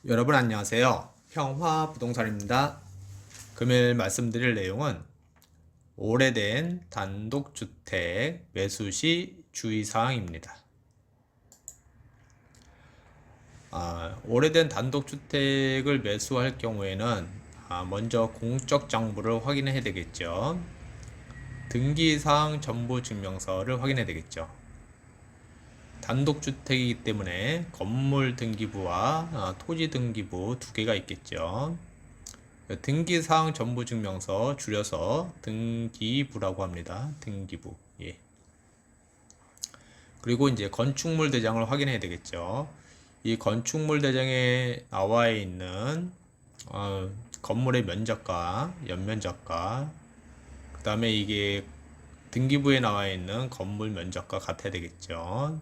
여러분 안녕하세요. 평화부동산입니다. 금일 말씀드릴 내용은 오래된 단독주택 매수 시 주의사항입니다. 오래된 단독주택을 매수할 경우에는 먼저 공적 정보를 확인해야 되겠죠. 등기사항 전부증명서를 확인해야 되겠죠. 단독주택이기 때문에 건물 등기부와 토지 등기부 두 개가 있겠죠. 등기사항 전부증명서 줄여서 등기부라고 합니다. 등기부. 예. 그리고 이제 건축물 대장을 확인해야 되겠죠. 이 건축물 대장에 나와 있는 건물의 면적과 연면적과 그 다음에 이게 등기부에 나와 있는 건물 면적과 같아야 되겠죠.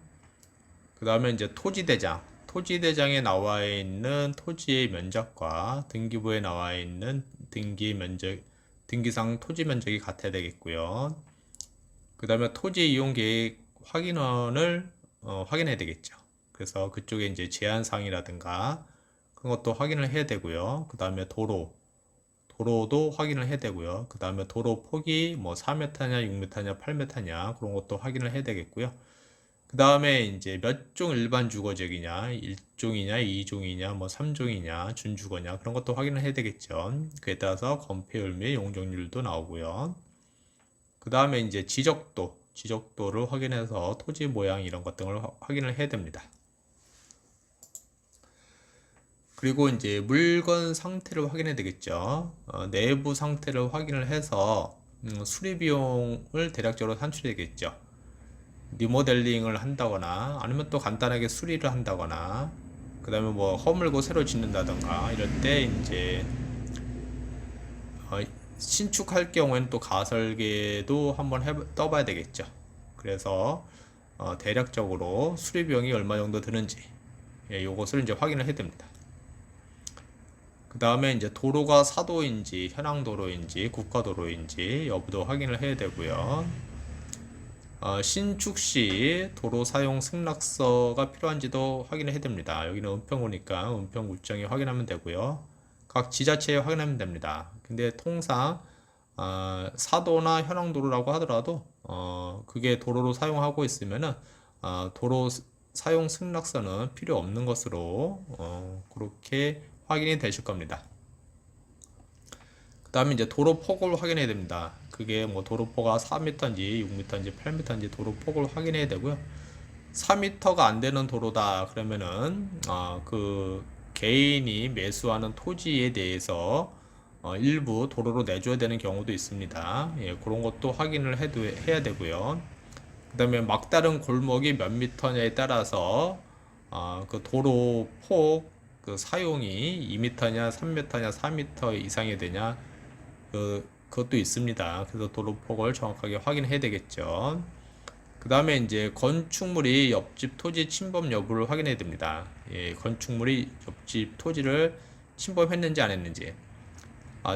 그 다음에 이제 토지대장. 토지대장에 나와 있는 토지의 면적과 등기부에 나와 있는 등기상 토지 면적이 같아야 되겠고요. 그 다음에 토지 이용 계획 확인원을 확인해야 되겠죠. 그래서 그쪽에 이제 제한사항이라든가 그런 것도 확인을 해야 되고요. 그 다음에 도로도 확인을 해야 되고요. 그 다음에 도로 폭이 뭐 4m냐, 6m냐, 8m냐 그런 것도 확인을 해야 되겠고요. 그 다음에 이제 몇 종 일반 주거지역이냐, 1종이냐, 2종이냐, 뭐 3종이냐, 준주거냐 그런 것도 확인을 해야 되겠죠. 그에 따라서 건폐율 및 용적률도 나오고요. 그 다음에 이제 지적도를 확인해서 토지 모양 이런 것 등을 확인을 해야 됩니다. 그리고 이제 물건 상태를 확인해야 되겠죠. 내부 상태를 확인을 해서 수리 비용을 대략적으로 산출해야 되겠죠. 리모델링을 한다거나 아니면 또 간단하게 수리를 한다거나 그 다음에 뭐 허물고 새로 짓는다던가 이럴 때 이제 신축할 경우에는 또 가설계도 한번 떠봐야 되겠죠. 그래서 대략적으로 수리 비용이 얼마 정도 드는지 요것을 이제 확인을 해야 됩니다. 그 다음에 이제 도로가 사도인지 현황도로인지 국가도로인지 여부도 확인을 해야 되고요. 신축 시 도로 사용 승낙서가 필요한지도 확인을 해야 됩니다. 여기는 은평구니까 은평구청에 확인하면 되고요. 각 지자체에 확인하면 됩니다. 근데 통상 사도나 현황도로라고 하더라도 그게 도로로 사용하고 있으면은 도로 사용 승낙서는 필요 없는 것으로 그렇게 확인이 되실 겁니다. 그 다음에 이제 도로 폭을 확인해야 됩니다. 그게 뭐 도로폭가 4m인지 6m인지 8m인지 도로폭을 확인해야 되고요. 4m가 안 되는 도로다 그러면은 그 개인이 매수하는 토지에 대해서 일부 도로로 내줘야 되는 경우도 있습니다. 예, 그런 것도 확인을 해야 되고요. 그 다음에 막다른 골목이 몇 미터냐에 따라서 그 도로 폭그 사용이 2m냐 3m냐 4m 이상이 되냐 그것도 있습니다. 그래서 도로폭을 정확하게 확인해야 되겠죠. 그 다음에 이제 건축물이 옆집 토지 침범 여부를 확인해야 됩니다. 예, 건축물이 옆집 토지를 침범했는지 안 했는지.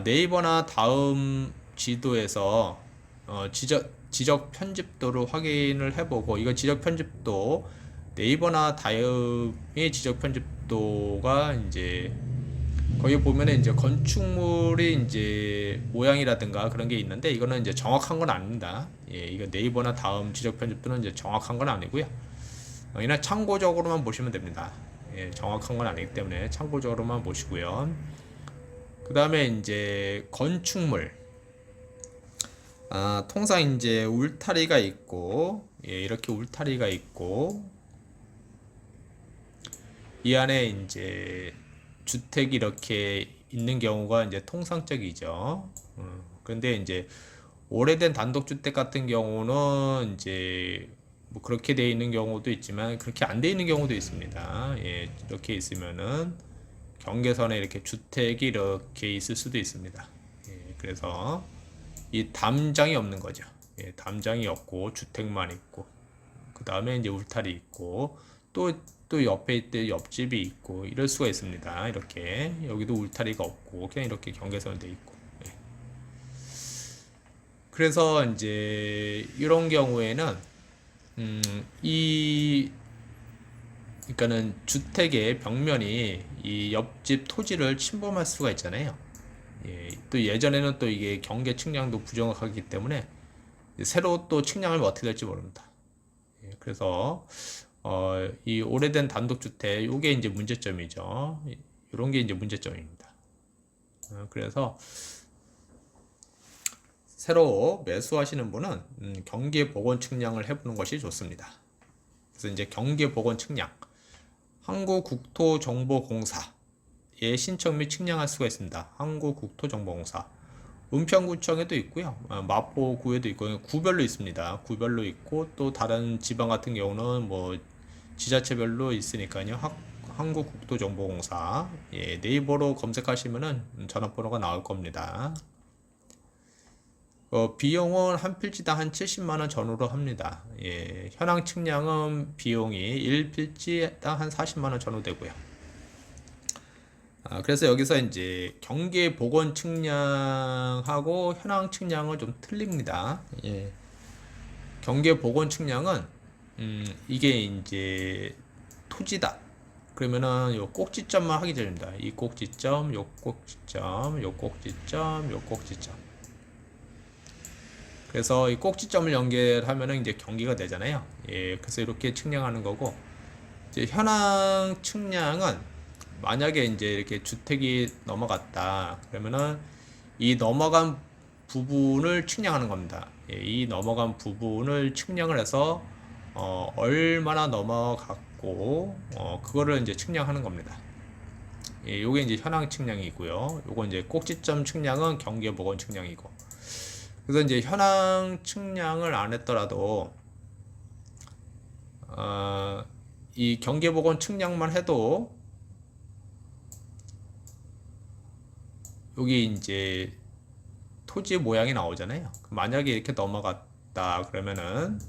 네이버나 다음 지도에서 지적 편집도를 확인을 해보고, 이거 지적 편집도 네이버나 다음의 지적 편집도가 이제 거기 보면은 이제 건축물이 이제 모양이라든가 그런 게 있는데 이거는 이제 정확한 건 아닙니다. 예, 이거 네이버나 다음 지적 편집도는 이제 정확한 건 아니고요. 그냥 참고적으로만 보시면 됩니다. 예, 정확한 건 아니기 때문에 참고적으로만 보시고요. 그 다음에 이제 건축물. 통상 이제 울타리가 있고, 예, 이렇게 울타리가 있고, 이 안에 이제 주택이 이렇게 있는 경우가 이제 통상적이죠. 그런데 이제 오래된 단독주택 같은 경우는 이제 뭐 그렇게 돼 있는 경우도 있지만 그렇게 안 돼 있는 경우도 있습니다. 예, 이렇게 있으면은 경계선에 이렇게 주택이 이렇게 있을 수도 있습니다. 예, 그래서 이 담장이 없는 거죠. 예, 담장이 없고 주택만 있고 그 다음에 이제 울타리 있고 또 옆에 있대 옆집이 있고 이럴 수가 있습니다. 이렇게 여기도 울타리가 없고 그냥 이렇게 경계선으로 돼 있고. 예. 그래서 이제 이런 경우에는 그러니까는 주택의 벽면이 이 옆집 토지를 침범할 수가 있잖아요. 또 예전에는 또 이게 경계 측량도 부정확하기 때문에 새로 또 측량하면 어떻게 될지 모릅니다. 그래서 이 오래된 단독주택 요게 이제 문제점이죠. 이런 게 이제 문제점입니다. 그래서 새로 매수하시는 분은 경계 복원 측량을 해보는 것이 좋습니다. 그래서 이제 경계 복원 측량, 한국국토정보공사에 신청 및 측량할 수가 있습니다. 한국국토정보공사. 은평구청에도 있고요, 마포구에도 있고 구별로 있습니다. 구별로 있고 또 다른 지방 같은 경우는 뭐 지자체별로 있으니까요. 한국국토정보공사, 네이버로 검색하시면은 전화번호가 나올 겁니다. 비용은 한 필지당 한 70만원 전후로 합니다. 현황 측량은 비용이 1필지당 한 40만원 전후 되고요. 그래서 여기서 이제 경계 복원 측량하고 현황 측량은 좀 틀립니다. 경계 복원 측량은 이게 이제 토지다. 그러면은 요 꼭지점만 하게 됩니다. 이 꼭지점, 요 꼭지점, 요 꼭지점, 요 꼭지점. 그래서 이 꼭지점을 연결하면은 이제 경계가 되잖아요. 그래서 이렇게 측량하는 거고, 이제 현황 측량은 만약에 이제 이렇게 주택이 넘어갔다. 그러면은 이 넘어간 부분을 측량하는 겁니다. 이 넘어간 부분을 측량을 해서 얼마나 넘어갔고 그거를 이제 측량하는 겁니다. 요게 이제 현황 측량이고요. 요거 이제 꼭지점 측량은 경계 복원 측량이고. 그래서 이제 현황 측량을 안 했더라도 이 경계 복원 측량만 해도 여기 이제 토지 모양이 나오잖아요. 만약에 이렇게 넘어갔다 그러면은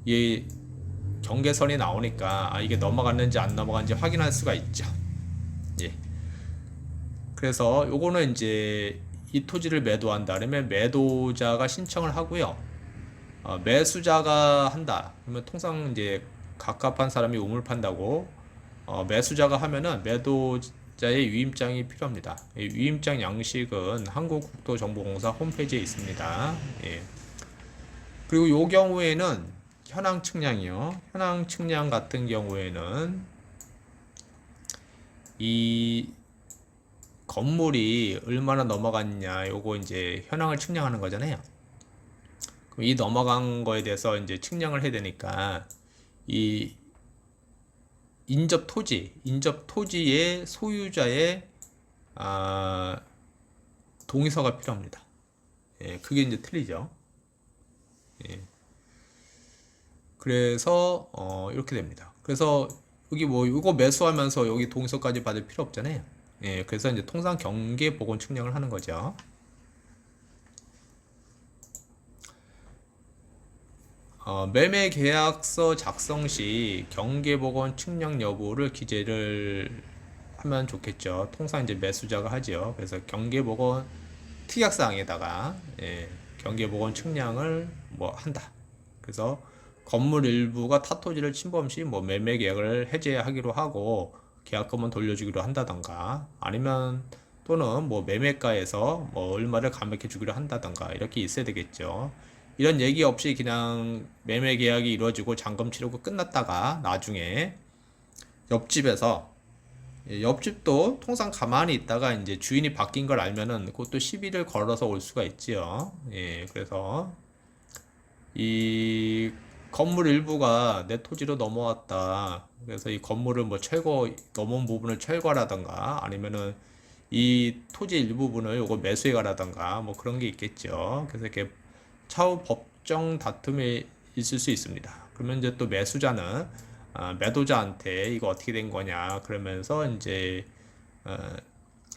이 경계선이 나오니까 이게 넘어갔는지 안 넘어갔는지 확인할 수가 있죠. 그래서 요거는 이제 이 토지를 매도한다 그러면 매도자가 신청을 하고요. 매수자가 한다 그러면 통상 이제 갑갑한 사람이 우물 판다고 매수자가 하면은 매도자의 위임장이 필요합니다. 위임장 양식은 한국국토정보공사 홈페이지에 있습니다. 그리고 요 경우에는 현황 측량이요. 현황 측량 같은 경우에는 이 건물이 얼마나 넘어갔냐 요거 이제 현황을 측량하는 거잖아요. 그럼 이 넘어간 거에 대해서 이제 측량을 해야 되니까 이 인접 토지의 소유자의 동의서가 필요합니다. 그게 이제 틀리죠. 그래서 이렇게 됩니다. 그래서 여기 뭐 이거 매수하면서 여기 동의서까지 받을 필요 없잖아요. 그래서 이제 통상 경계 복원 측량을 하는 거죠. 매매 계약서 작성 시 경계 복원 측량 여부를 기재를 하면 좋겠죠. 통상 이제 매수자가 하죠. 그래서 경계 복원 특약사항에다가 경계 복원 측량을 뭐 한다. 그래서 건물 일부가 타 토지를 침범 시 뭐 매매 계약을 해제하기로 하고 계약금은 돌려주기로 한다던가 아니면 또는 뭐 매매가에서 뭐 얼마를 감액해 주기로 한다던가 이렇게 있어야 되겠죠. 이런 얘기 없이 그냥 매매 계약이 이루어지고 잔금 치르고 끝났다가 나중에 옆집도 통상 가만히 있다가 이제 주인이 바뀐 걸 알면은 그것도 시비를 걸어서 올 수가 있지요. 그래서 이 건물 일부가 내 토지로 넘어왔다. 그래서 이 건물을 뭐 넘어온 부분을 철거라던가 아니면은 이 토지 일부분을 요거 매수해 가라던가 뭐 그런 게 있겠죠. 그래서 이렇게 차후 법정 다툼이 있을 수 있습니다. 그러면 이제 또 매수자는 매도자한테 이거 어떻게 된 거냐 그러면서 이제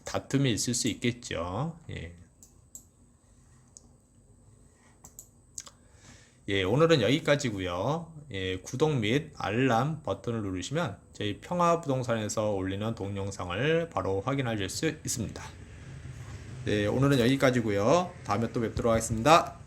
다툼이 있을 수 있겠죠. 오늘은 여기까지고요. 구독 및 알람 버튼을 누르시면 저희 평화부동산에서 올리는 동영상을 바로 확인하실 수 있습니다. 오늘은 여기까지고요. 다음에 또 뵙도록 하겠습니다.